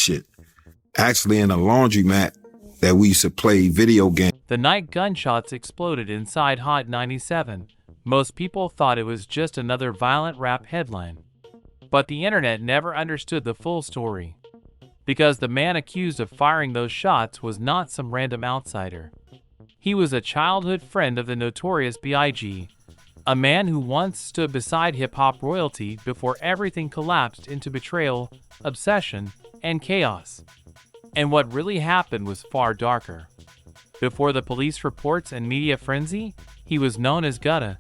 shit. Actually in a laundromat that we used to play video games. The night gunshots exploded inside Hot 97, most people thought it was just another violent rap headline. But the internet never understood the full story. Because the man accused of firing those shots was not some random outsider. He was a childhood friend of the notorious Biggie, a man who once stood beside hip-hop royalty before everything collapsed into betrayal, obsession, and chaos. And what really happened was far darker. Before the police reports and media frenzy, he was known as Gutta,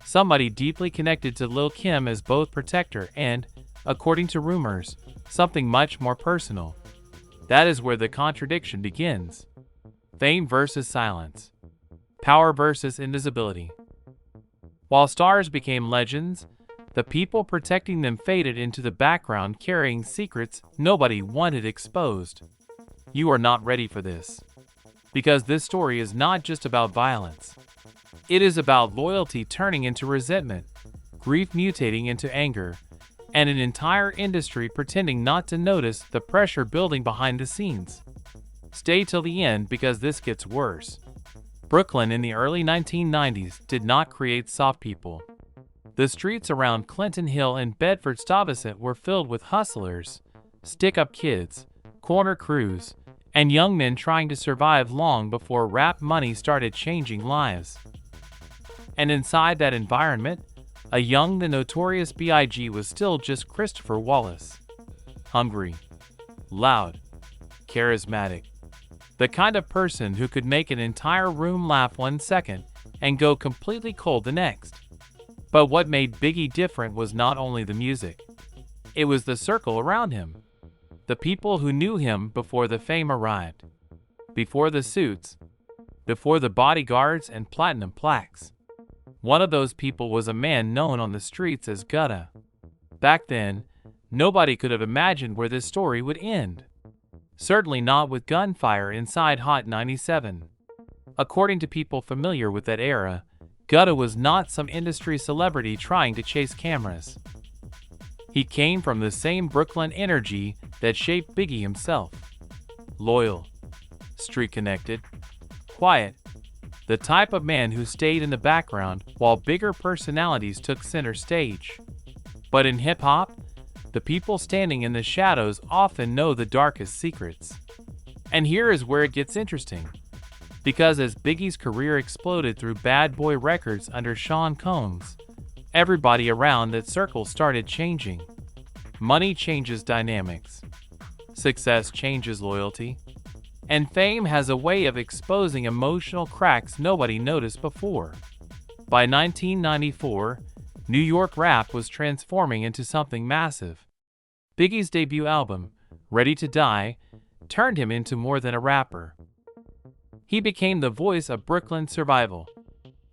somebody deeply connected to Lil' Kim as both protector and, according to rumors, something much more personal. That is where the contradiction begins. Fame versus silence. Power versus invisibility. While stars became legends, the people protecting them faded into the background carrying secrets nobody wanted exposed. You are not ready for this. Because this story is not just about violence. It is about loyalty turning into resentment, grief mutating into anger, and an entire industry pretending not to notice the pressure building behind the scenes. Stay till the end because this gets worse. Brooklyn in the early 1990s did not create soft people. The streets around Clinton Hill and Bedford-Stuyvesant were filled with hustlers, stick-up kids, corner crews, and young men trying to survive long before rap money started changing lives. And inside that environment, a young the notorious Biggie was still just Christopher Wallace. Hungry, loud, charismatic. The kind of person who could make an entire room laugh 1 second and go completely cold the next. But what made Biggie different was not only the music. It was the circle around him. The people who knew him before the fame arrived. Before the suits. Before the bodyguards and platinum plaques. One of those people was a man known on the streets as Gutta. Back then, nobody could have imagined where this story would end. Certainly not with gunfire inside Hot 97. According to people familiar with that era, Gutta was not some industry celebrity trying to chase cameras. He came from the same Brooklyn energy that shaped Biggie himself. Loyal, street-connected, quiet, the type of man who stayed in the background while bigger personalities took center stage. But in hip-hop, the people standing in the shadows often know the darkest secrets. And here is where it gets interesting. Because as Biggie's career exploded through Bad Boy Records under Sean Combs, everybody around that circle started changing. Money changes dynamics. Success changes loyalty. And fame has a way of exposing emotional cracks nobody noticed before. By 1994, New York rap was transforming into something massive. Biggie's debut album, Ready to Die, turned him into more than a rapper. He became the voice of Brooklyn survival.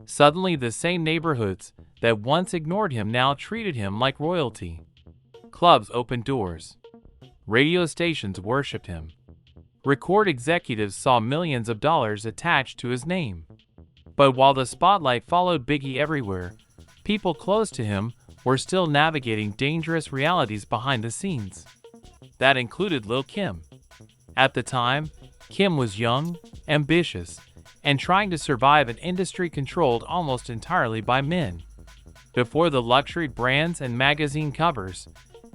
Suddenly, the same neighborhoods that once ignored him now treated him like royalty. Clubs opened doors. Radio stations worshipped him. Record executives saw millions of dollars attached to his name. But while the spotlight followed Biggie everywhere, people close to him were still navigating dangerous realities behind the scenes. That included Lil' Kim. At the time, Kim was young, ambitious, and trying to survive an industry controlled almost entirely by men. Before the luxury brands and magazine covers,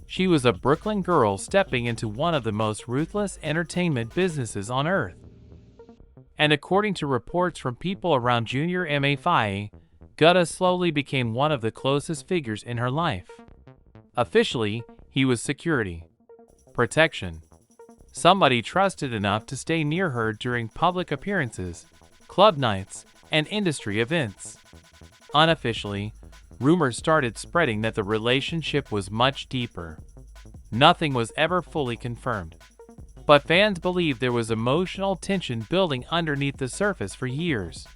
she was a Brooklyn girl stepping into one of the most ruthless entertainment businesses on earth. And according to reports from people around Junior MFA, Gutta slowly became one of the closest figures in her life. Officially, he was security, protection, somebody trusted enough to stay near her during public appearances, club nights, and industry events. Unofficially, rumors started spreading that the relationship was much deeper. Nothing was ever fully confirmed. But fans believed there was emotional tension building underneath the surface for years.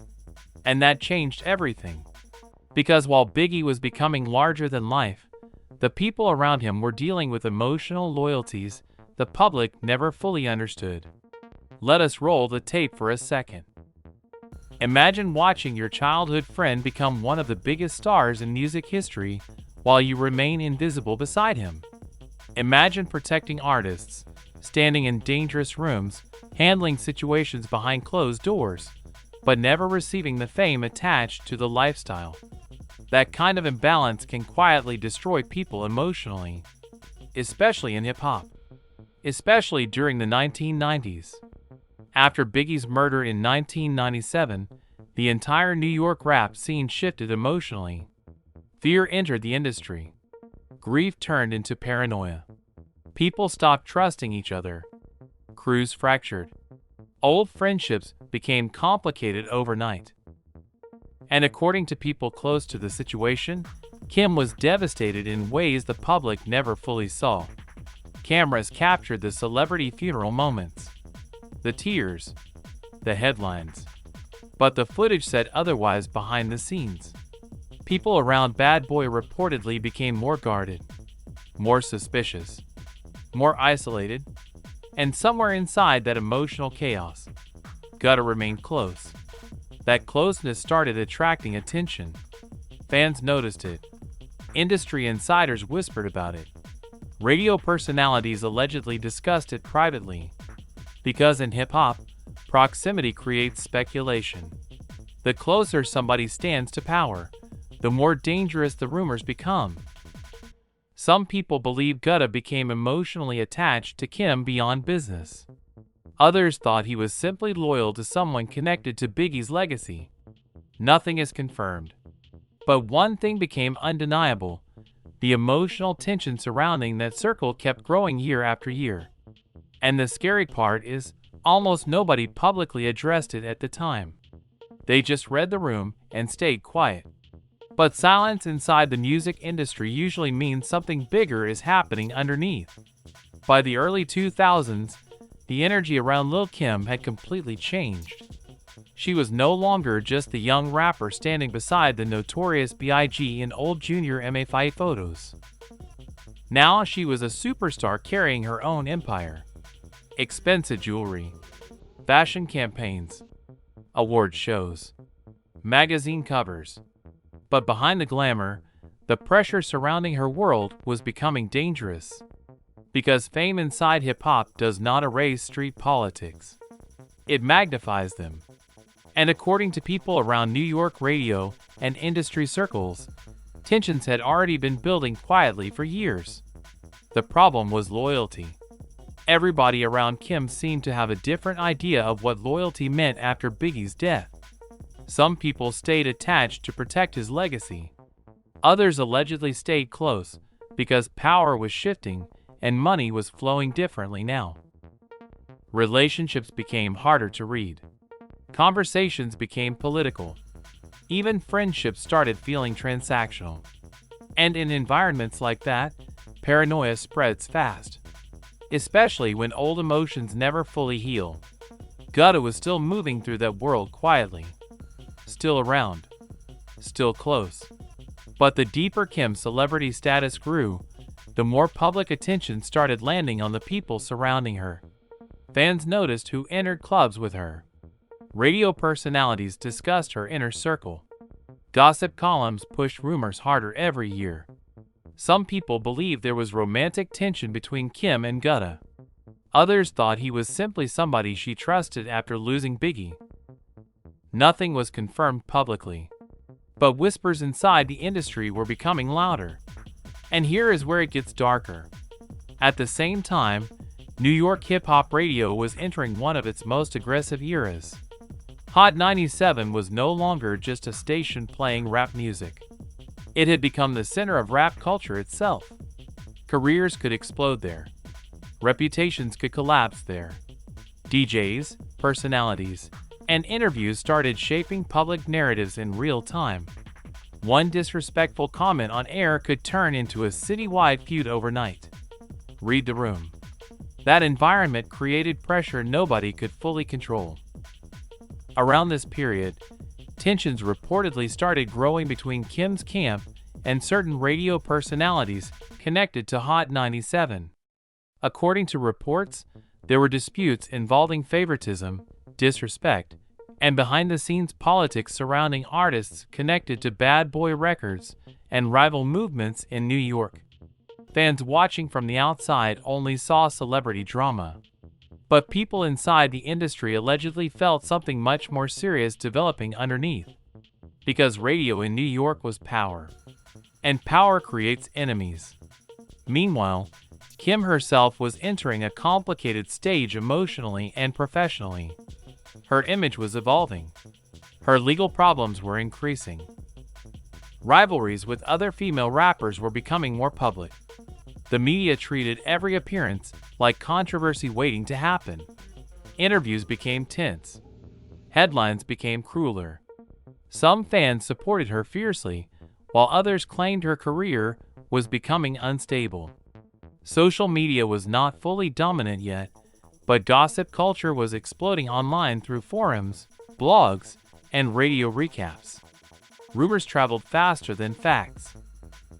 And that changed everything. Because while Biggie was becoming larger than life, the people around him were dealing with emotional loyalties the public never fully understood. Let us roll the tape for a second. Imagine watching your childhood friend become one of the biggest stars in music history while you remain invisible beside him. Imagine protecting artists, standing in dangerous rooms, handling situations behind closed doors, but never receiving the fame attached to the lifestyle. That kind of imbalance can quietly destroy people emotionally, especially in hip-hop, especially during the 1990s. After Biggie's murder in 1997, the entire New York rap scene shifted emotionally. Fear entered the industry. Grief turned into paranoia. People stopped trusting each other. Crews fractured. Old friendships became complicated overnight. And according to people close to the situation, Kim was devastated in ways the public never fully saw. Cameras captured the celebrity funeral moments, the tears, the headlines. But the footage said otherwise behind the scenes. People around Bad Boy reportedly became more guarded, more suspicious, more isolated, and somewhere inside that emotional chaos, Gutta remained close. That closeness started attracting attention. Fans noticed it. Industry insiders whispered about it. Radio personalities allegedly discussed it privately. Because in hip-hop, proximity creates speculation. The closer somebody stands to power, the more dangerous the rumors become. Some people believe Gutta became emotionally attached to Kim beyond business. Others thought he was simply loyal to someone connected to Biggie's legacy. Nothing is confirmed. But one thing became undeniable: the emotional tension surrounding that circle kept growing year after year. And the scary part is, almost nobody publicly addressed it at the time. They just read the room and stayed quiet. But silence inside the music industry usually means something bigger is happening underneath. By the early 2000s, the energy around Lil' Kim had completely changed. She was no longer just the young rapper standing beside the notorious Big in old Junior MA5 photos. Now she was a superstar carrying her own empire. Expensive jewelry, fashion campaigns, award shows, magazine covers. But behind the glamour, the pressure surrounding her world was becoming dangerous. Because fame inside hip-hop does not erase street politics. It magnifies them. And according to people around New York radio and industry circles, tensions had already been building quietly for years. The problem was loyalty. Everybody around Kim seemed to have a different idea of what loyalty meant after Biggie's death. Some people stayed attached to protect his legacy. Others allegedly stayed close because power was shifting and money was flowing differently now. Relationships became harder to read. Conversations became political. Even friendships started feeling transactional. And in environments like that, paranoia spreads fast. Especially when old emotions never fully heal. Gutta was still moving through that world quietly. Still around. Still close. But the deeper Kim's celebrity status grew, the more public attention started landing on the people surrounding her. Fans noticed who entered clubs with her. Radio personalities discussed her inner circle. Gossip columns pushed rumors harder every year. Some people believed there was romantic tension between Kim and Gutta. Others thought he was simply somebody she trusted after losing Biggie. Nothing was confirmed publicly. But whispers inside the industry were becoming louder. And here is where it gets darker. At the same time, New York hip-hop radio was entering one of its most aggressive eras. Hot 97 was no longer just a station playing rap music. It had become the center of rap culture itself. Careers could explode there. Reputations could collapse there. DJs, personalities, and interviews started shaping public narratives in real time. One disrespectful comment on air could turn into a citywide feud overnight. Read the room. That environment created pressure nobody could fully control. Around this period, tensions reportedly started growing between Kim's camp and certain radio personalities connected to Hot 97. According to reports, there were disputes involving favoritism, disrespect, and behind-the-scenes politics surrounding artists connected to Bad Boy Records and rival movements in New York. Fans watching from the outside only saw celebrity drama. But people inside the industry allegedly felt something much more serious developing underneath. Because radio in New York was power. And power creates enemies. Meanwhile, Kim herself was entering a complicated stage emotionally and professionally. Her image was evolving. Her legal problems were increasing. Rivalries with other female rappers were becoming more public. The media treated every appearance like controversy waiting to happen. Interviews became tense. Headlines became crueler. Some fans supported her fiercely, while others claimed her career was becoming unstable. Social media was not fully dominant yet, but gossip culture was exploding online through forums, blogs, and radio recaps. Rumors traveled faster than facts,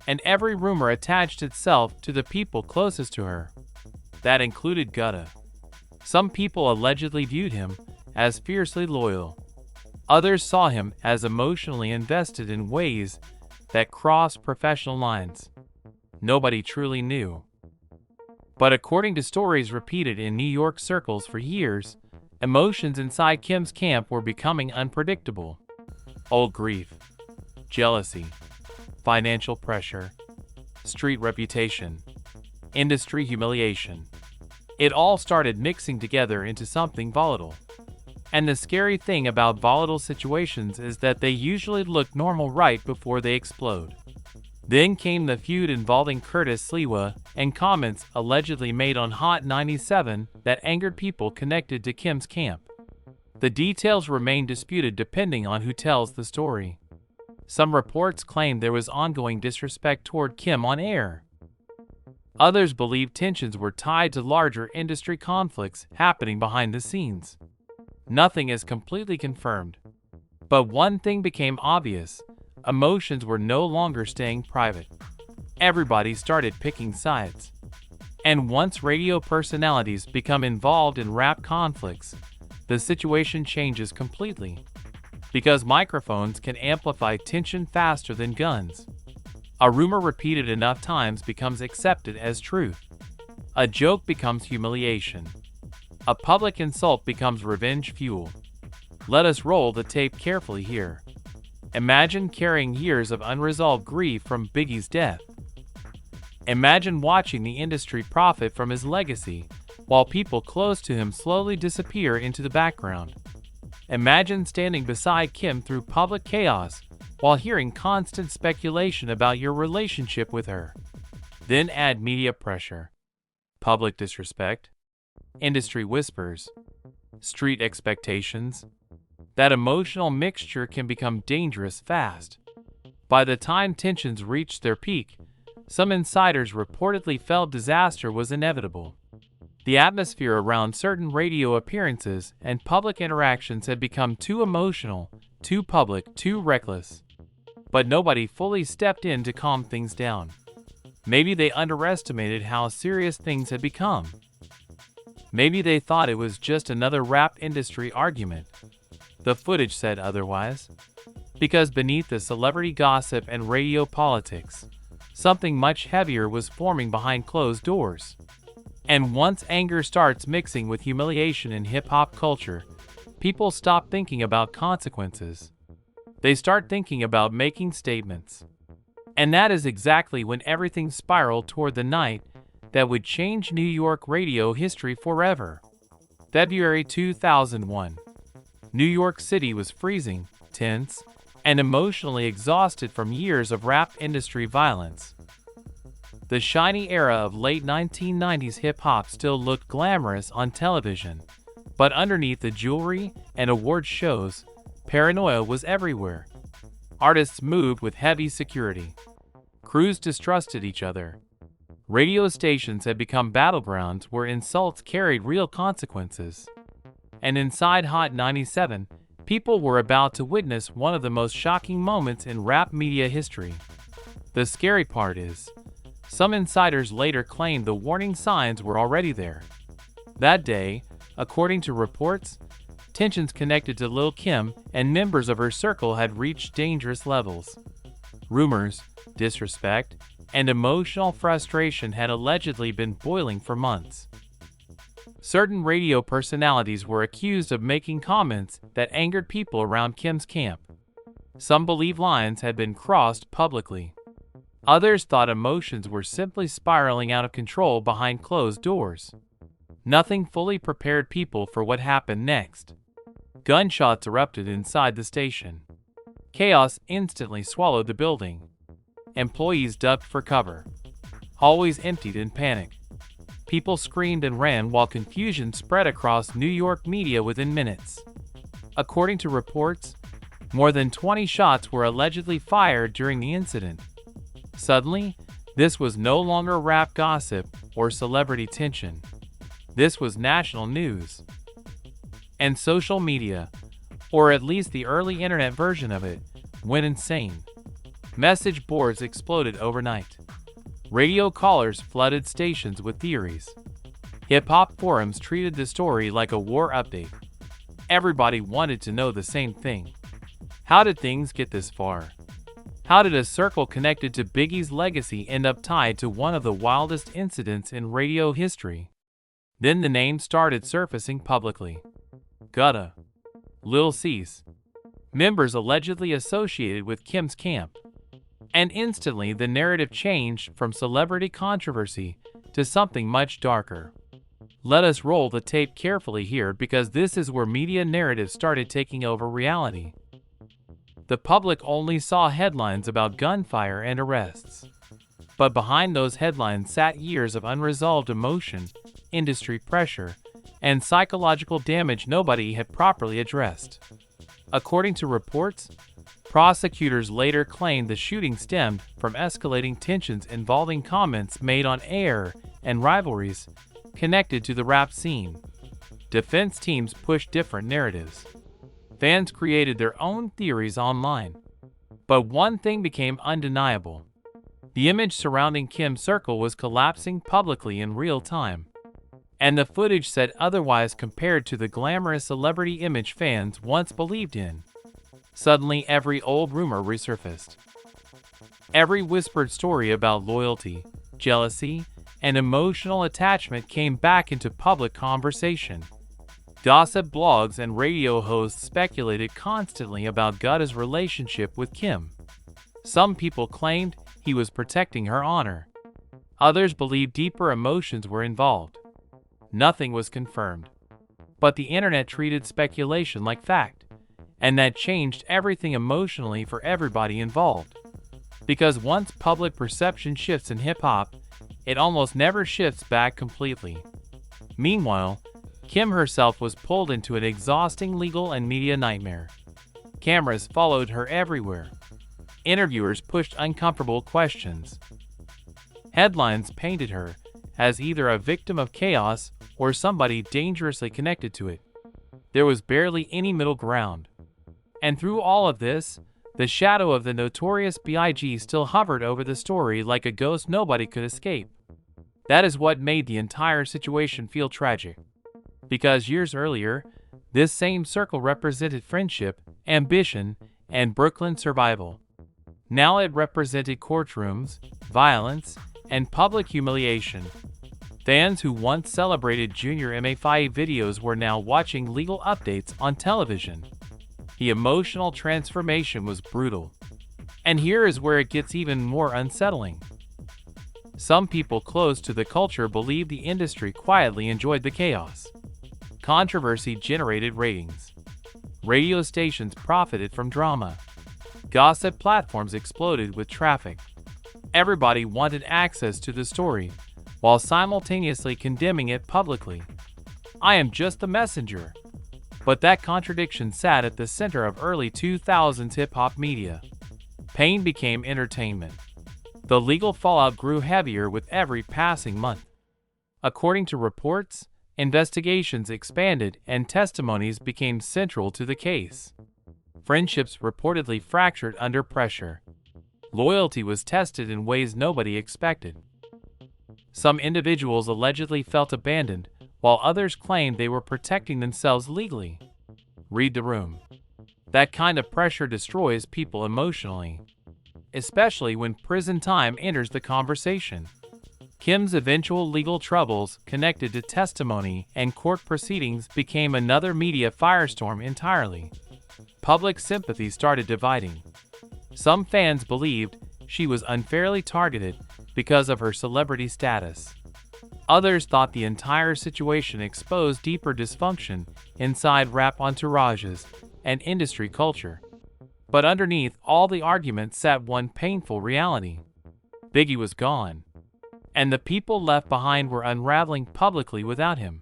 and every rumor attached itself to the people closest to her. That included Gutta. Some people allegedly viewed him as fiercely loyal. Others saw him as emotionally invested in ways that crossed professional lines. Nobody truly knew. But according to stories repeated in New York circles for years, emotions inside Kim's camp were becoming unpredictable. Old grief, jealousy, financial pressure, street reputation, industry humiliation. It all started mixing together into something volatile. And the scary thing about volatile situations is that they usually look normal right before they explode. Then came the feud involving Curtis Sliwa and comments allegedly made on Hot 97 that angered people connected to Kim's camp. The details remain disputed depending on who tells the story. Some reports claim there was ongoing disrespect toward Kim on air. Others believe tensions were tied to larger industry conflicts happening behind the scenes. Nothing is completely confirmed. But one thing became obvious. Emotions were no longer staying private. Everybody started picking sides. And once radio personalities become involved in rap conflicts, the situation changes completely. Because microphones can amplify tension faster than guns. A rumor repeated enough times becomes accepted as truth. A joke becomes humiliation. A public insult becomes revenge fuel. Let us roll the tape carefully here. Imagine carrying years of unresolved grief from Biggie's death. Imagine watching the industry profit from his legacy, while people close to him slowly disappear into the background. Imagine standing beside Kim through public chaos, while hearing constant speculation about your relationship with her. Then add media pressure, public disrespect, industry whispers, street expectations. That emotional mixture can become dangerous fast. By the time tensions reached their peak, some insiders reportedly felt disaster was inevitable. The atmosphere around certain radio appearances and public interactions had become too emotional, too public, too reckless. But nobody fully stepped in to calm things down. Maybe they underestimated how serious things had become. Maybe they thought it was just another rap industry argument. The footage said otherwise. Because beneath the celebrity gossip and radio politics, something much heavier was forming behind closed doors. And once anger starts mixing with humiliation in hip-hop culture, people stop thinking about consequences. They start thinking about making statements. And that is exactly when everything spiraled toward the night that would change New York radio history forever. February 2001. New York City was freezing, tense, and emotionally exhausted from years of rap industry violence. The shiny era of late 1990s hip-hop still looked glamorous on television, but underneath the jewelry and award shows, paranoia was everywhere. Artists moved with heavy security. Crews distrusted each other. Radio stations had become battlegrounds where insults carried real consequences. And inside Hot 97, people were about to witness one of the most shocking moments in rap media history. The scary part is, some insiders later claimed the warning signs were already there. That day, according to reports, tensions connected to Lil' Kim and members of her circle had reached dangerous levels. Rumors, disrespect, and emotional frustration had allegedly been boiling for months. Certain radio personalities were accused of making comments that angered people around Kim's camp. Some believed lines had been crossed publicly. Others thought emotions were simply spiraling out of control behind closed doors. Nothing fully prepared people for what happened next. Gunshots erupted inside the station. Chaos instantly swallowed the building. Employees ducked for cover. Hallways emptied in panic. People screamed and ran while confusion spread across New York media within minutes. According to reports, more than 20 shots were allegedly fired during the incident. Suddenly, this was no longer rap gossip or celebrity tension. This was national news. And social media, or at least the early internet version of it, went insane. Message boards exploded overnight. Radio callers flooded stations with theories. Hip-hop forums treated the story like a war update. Everybody wanted to know the same thing. How did things get this far? How did a circle connected to Biggie's legacy end up tied to one of the wildest incidents in radio history? Then the names started surfacing publicly. Gutta, Lil Cease, members allegedly associated with Kim's camp. And instantly the narrative changed from celebrity controversy to something much darker. Let us roll the tape carefully here because this is where media narratives started taking over reality. The public only saw headlines about gunfire and arrests. But behind those headlines sat years of unresolved emotion, industry pressure, and psychological damage nobody had properly addressed. According to reports, prosecutors later claimed the shooting stemmed from escalating tensions involving comments made on air and rivalries connected to the rap scene. Defense teams pushed different narratives. Fans created their own theories online. But one thing became undeniable. The image surrounding Kim's circle was collapsing publicly in real time. And the footage said otherwise compared to the glamorous celebrity image fans once believed in. Suddenly, every old rumor resurfaced. Every whispered story about loyalty, jealousy, and emotional attachment came back into public conversation. Gossip blogs and radio hosts speculated constantly about Gutta's relationship with Kim. Some people claimed he was protecting her honor. Others believed deeper emotions were involved. Nothing was confirmed. But the internet treated speculation like fact, and that changed everything emotionally for everybody involved. Because once public perception shifts in hip-hop, it almost never shifts back completely. Meanwhile, Kim herself was pulled into an exhausting legal and media nightmare. Cameras followed her everywhere. Interviewers pushed uncomfortable questions. Headlines painted her as either a victim of chaos or somebody dangerously connected to it. There was barely any middle ground. And through all of this, the shadow of the notorious Big still hovered over the story like a ghost nobody could escape. That is what made the entire situation feel tragic. Because years earlier, this same circle represented friendship, ambition, and Brooklyn survival. Now it represented courtrooms, violence, and public humiliation. Fans who once celebrated Junior MA5 videos were now watching legal updates on television. The emotional transformation was brutal. And here is where it gets even more unsettling. Some people close to the culture believe the industry quietly enjoyed the chaos. Controversy generated ratings. Radio stations profited from drama. Gossip platforms exploded with traffic. Everybody wanted access to the story, while simultaneously condemning it publicly. I am just the messenger. But that contradiction sat at the center of early 2000s hip-hop media. Pain became entertainment. The legal fallout grew heavier with every passing month. According to reports, investigations expanded and testimonies became central to the case. Friendships reportedly fractured under pressure. Loyalty was tested in ways nobody expected. Some individuals allegedly felt abandoned, while others claimed they were protecting themselves legally. Read the room. That kind of pressure destroys people emotionally. especially when prison time enters the conversation. Kim's eventual legal troubles connected to testimony and court proceedings became another media firestorm entirely. Public sympathy started dividing. Some fans believed she was unfairly targeted because of her celebrity status. Others thought the entire situation exposed deeper dysfunction inside rap entourages and industry culture. But underneath all the arguments sat one painful reality. Biggie was gone, and the people left behind were unraveling publicly without him.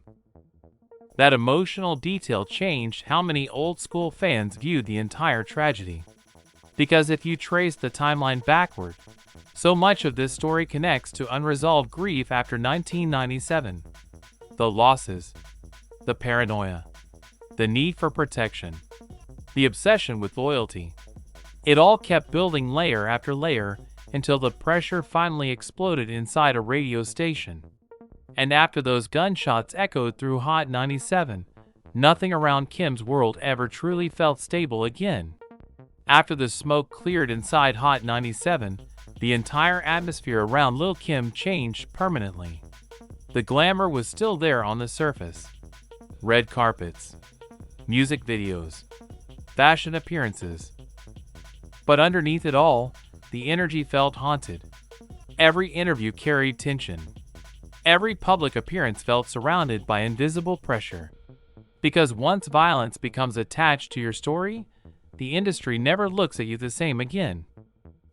That emotional detail changed how many old-school fans viewed the entire tragedy. Because if you trace the timeline backward, so much of this story connects to unresolved grief after 1997. The losses, the paranoia, the need for protection, the obsession with loyalty. It all kept building layer after layer until the pressure finally exploded inside a radio station. And after those gunshots echoed through Hot 97, nothing around Kim's world ever truly felt stable again. After the smoke cleared inside Hot 97, the entire atmosphere around Lil' Kim changed permanently. The glamour was still there on the surface. Red carpets, music videos, fashion appearances. But underneath it all, the energy felt haunted. Every interview carried tension. Every public appearance felt surrounded by invisible pressure. Because once violence becomes attached to your story, the industry never looks at you the same again.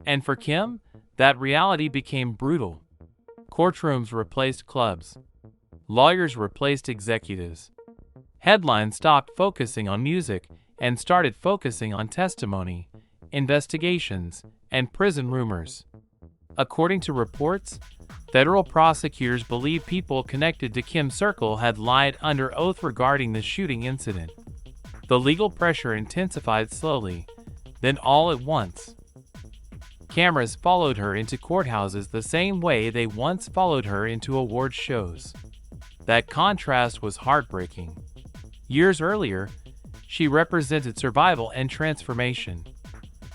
And for Kim, that reality became brutal. Courtrooms replaced clubs. Lawyers replaced executives. Headlines stopped focusing on music and started focusing on testimony, investigations, and prison rumors. According to reports, federal prosecutors believe people connected to Kim's circle had lied under oath regarding the shooting incident. The legal pressure intensified slowly, then all at once. Cameras followed her into courthouses the same way they once followed her into award shows. That contrast was heartbreaking. Years earlier, she represented survival and transformation.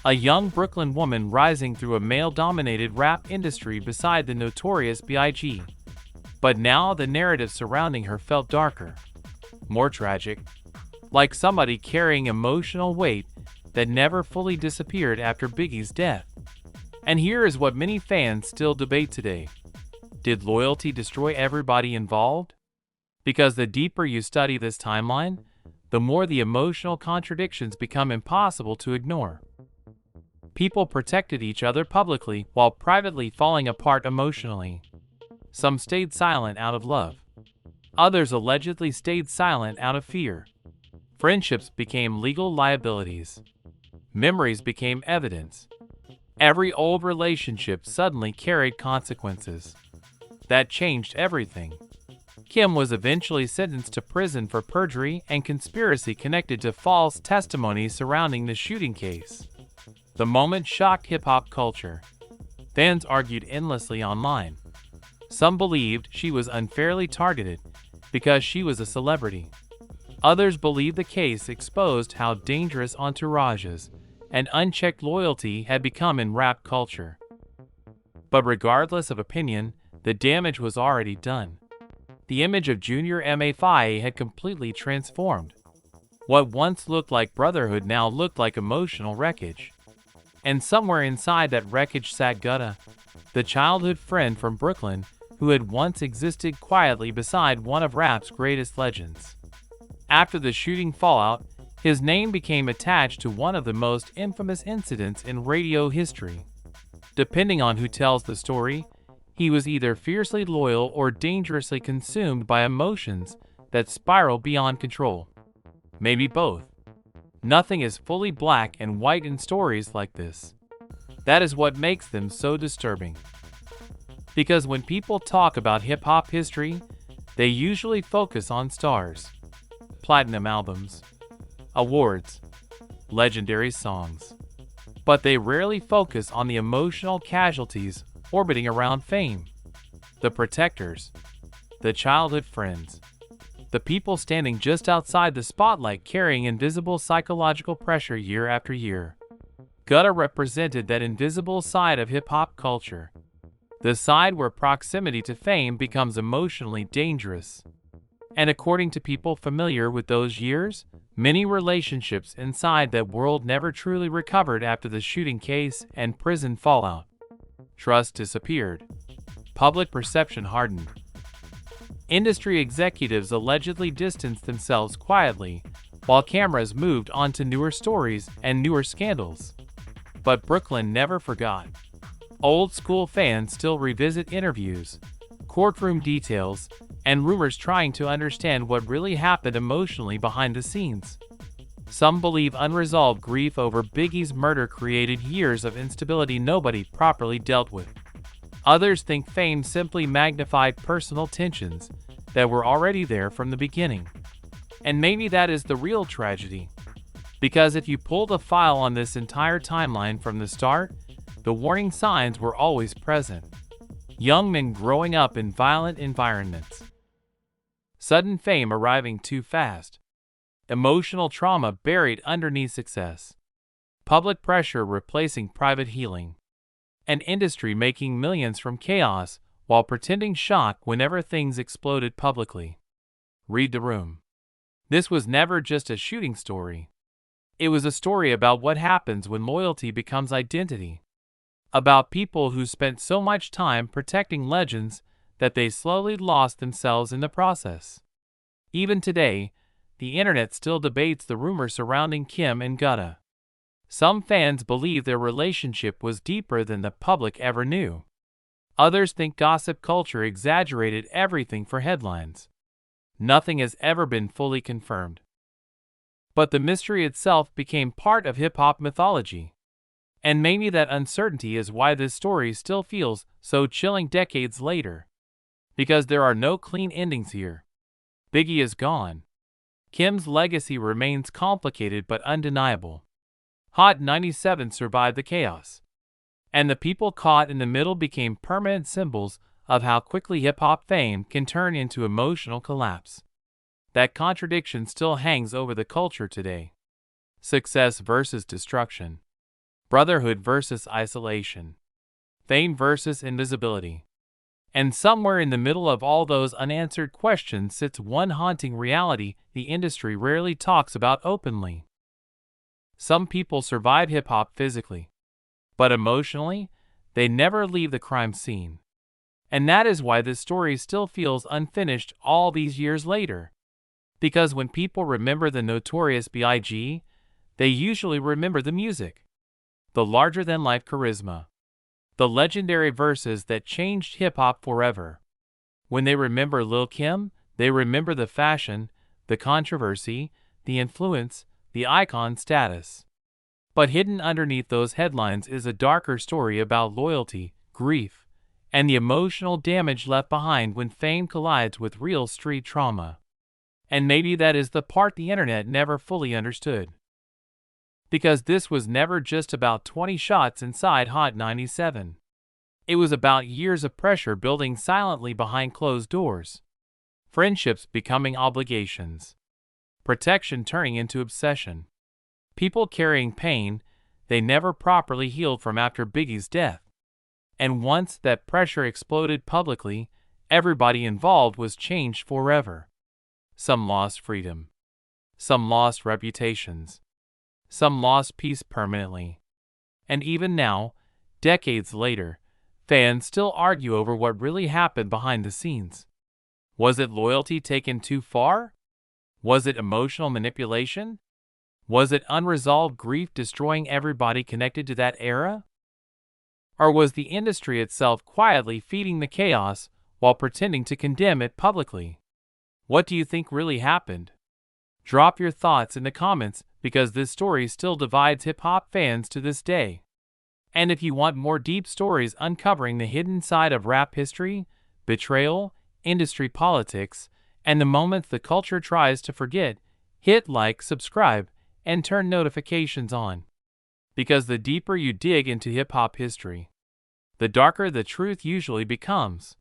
A young Brooklyn woman rising through a male-dominated rap industry beside the notorious Biggie. But now the narrative surrounding her felt darker, more tragic, like somebody carrying emotional weight that never fully disappeared after Biggie's death. And here is what many fans still debate today. Did loyalty destroy everybody involved? Because the deeper you study this timeline, the more the emotional contradictions become impossible to ignore. People protected each other publicly while privately falling apart emotionally. Some stayed silent out of love. Others allegedly stayed silent out of fear. Friendships became legal liabilities. Memories became evidence. Every old relationship suddenly carried consequences. That changed everything. Kim was eventually sentenced to prison for perjury and conspiracy connected to false testimonies surrounding the shooting case. The moment shocked hip-hop culture. Fans argued endlessly online. Some believed she was unfairly targeted because she was a celebrity. Others believed the case exposed how dangerous entourages and unchecked loyalty had become in rap culture. But regardless of opinion, the damage was already done. The image of Junior MFI had completely transformed. What once looked like brotherhood now looked like emotional wreckage. And somewhere inside that wreckage sat Gutta, the childhood friend from Brooklyn who had once existed quietly beside one of rap's greatest legends. After the shooting fallout, his name became attached to one of the most infamous incidents in radio history. Depending on who tells the story, he was either fiercely loyal or dangerously consumed by emotions that spiral beyond control. Maybe both. Nothing is fully black and white in stories like this. That is what makes them so disturbing. Because when people talk about hip-hop history, they usually focus on stars, platinum albums, awards, legendary songs. But they rarely focus on the emotional casualties orbiting around fame. The protectors, the childhood friends, the people standing just outside the spotlight carrying invisible psychological pressure year after year. Gutta represented that invisible side of hip-hop culture, the side where proximity to fame becomes emotionally dangerous. And according to people familiar with those years, many relationships inside that world never truly recovered after the shooting case and prison fallout. Trust disappeared. Public perception hardened. Industry executives allegedly distanced themselves quietly, while cameras moved on to newer stories and newer scandals. But Brooklyn never forgot. Old-school fans still revisit interviews, courtroom details, and rumors trying to understand what really happened emotionally behind the scenes. Some believe unresolved grief over Biggie's murder created years of instability nobody properly dealt with. Others think fame simply magnified personal tensions that were already there from the beginning. And maybe that is the real tragedy. Because if you pulled a file on this entire timeline from the start, the warning signs were always present. Young men growing up in violent environments. Sudden fame arriving too fast. Emotional trauma buried underneath success. Public pressure replacing private healing. An industry making millions from chaos while pretending shock whenever things exploded publicly. Read the room. This was never just a shooting story. It was a story about what happens when loyalty becomes identity. About people who spent so much time protecting legends that they slowly lost themselves in the process. Even today, the internet still debates the rumors surrounding Kim and Gutta. Some fans believe their relationship was deeper than the public ever knew. Others think gossip culture exaggerated everything for headlines. Nothing has ever been fully confirmed. But the mystery itself became part of hip-hop mythology. And maybe that uncertainty is why this story still feels so chilling decades later. Because there are no clean endings here. Biggie is gone. Kim's legacy remains complicated but undeniable. Hot 97 survived the chaos. And the people caught in the middle became permanent symbols of how quickly hip-hop fame can turn into emotional collapse. That contradiction still hangs over the culture today. Success versus destruction. Brotherhood versus isolation. Fame versus invisibility. And somewhere in the middle of all those unanswered questions sits one haunting reality the industry rarely talks about openly. Some people survive hip-hop physically, but emotionally, they never leave the crime scene. And that is why this story still feels unfinished all these years later. Because when people remember the notorious B.I.G., they usually remember the music, the larger-than-life charisma, the legendary verses that changed hip-hop forever. When they remember Lil' Kim, they remember the fashion, the controversy, the influence, the icon status. But hidden underneath those headlines is a darker story about loyalty, grief, and the emotional damage left behind when fame collides with real street trauma. And maybe that is the part the internet never fully understood. Because this was never just about 20 shots inside Hot 97. It was about years of pressure building silently behind closed doors. Friendships becoming obligations. Protection turning into obsession. People carrying pain they never properly healed from after Biggie's death. And once that pressure exploded publicly, everybody involved was changed forever. Some lost freedom. Some lost reputations. Some lost peace permanently. And even now, decades later, fans still argue over what really happened behind the scenes. Was it loyalty taken too far? Was it emotional manipulation? Was it unresolved grief destroying everybody connected to that era? Or was the industry itself quietly feeding the chaos while pretending to condemn it publicly? What do you think really happened? Drop your thoughts in the comments because this story still divides hip-hop fans to this day. And if you want more deep stories uncovering the hidden side of rap history, betrayal, industry politics, and the moments the culture tries to forget, hit like, subscribe, and turn notifications on. Because the deeper you dig into hip-hop history, the darker the truth usually becomes.